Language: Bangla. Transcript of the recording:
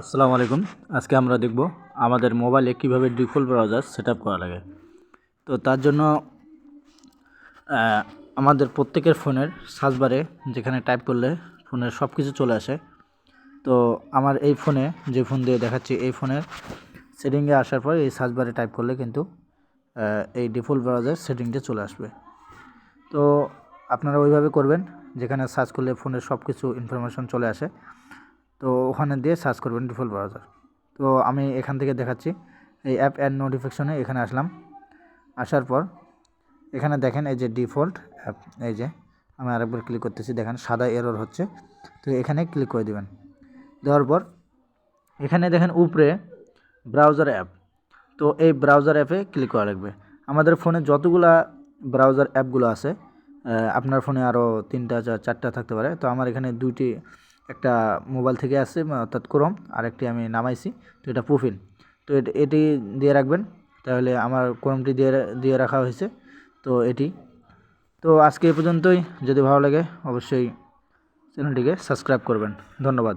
আসসালামু আলাইকুম। আজকে আমরা দেখব আমাদের মোবাইলে কিভাবে ডিফল্ট ব্রাউজার সেটআপ করা লাগে। তো তার জন্য আমাদের প্রত্যেকের ফোনের সার্চ বারে যেখানে টাইপ করলে ফোনের সব কিছু চলে আসে। তো আমার এই ফোনে যে ফোন দিয়ে দেখাচ্ছি এই ফোনের সেটিংয়ে আসার পর এই সার্চ বারে টাইপ করলে কিন্তু এই ডিফল্ট ব্রাউজার সেটিংটা চলে আসবে। তো আপনারা ওইভাবে করবেন যেখানে সার্চ করলে ফোনের সব কিছু ইনফরমেশন চলে আসে। তো ওখানে দিয়ে সার্চ করবেন ডিফল্ট ব্রাউজার। তো আমি এখান থেকে দেখাচ্ছি এই অ্যাপ অ্যান্ড নোটিফিকেশনে এখানে আসলাম। আসার পর এখানে দেখেন এই যে ডিফল্ট অ্যাপ, এই যে আমি আরেকবার ক্লিক করতেছি, দেখেন সাদা এরর হচ্ছে। তো এখানে ক্লিক করে দেবেন। দেওয়ার পর এখানে দেখেন উপরে ব্রাউজার অ্যাপ, তো এই ব্রাউজার অ্যাপে ক্লিক করা লাগবে। আমাদের ফোনে যতগুলা ব্রাউজার অ্যাপগুলো আছে, আপনার ফোনে আরও 3টা 4টা থাকতে পারে। তো আমার এখানে 2টি, একটা মোবাইল থেকে আসছে অর্থাৎ ক্রোম, আরেকটি আমি নামাইছি। তো এটা প্রোফাইল, তো এটি দিয়ে রাখবেন। তাহলে আমার ক্রোমটি দিয়ে রাখা হয়েছে। তো এটি তো আজকে এই পর্যন্তই। যদি ভালো লাগে অবশ্যই চ্যানেলটিকে সাবস্ক্রাইব করবেন। ধন্যবাদ।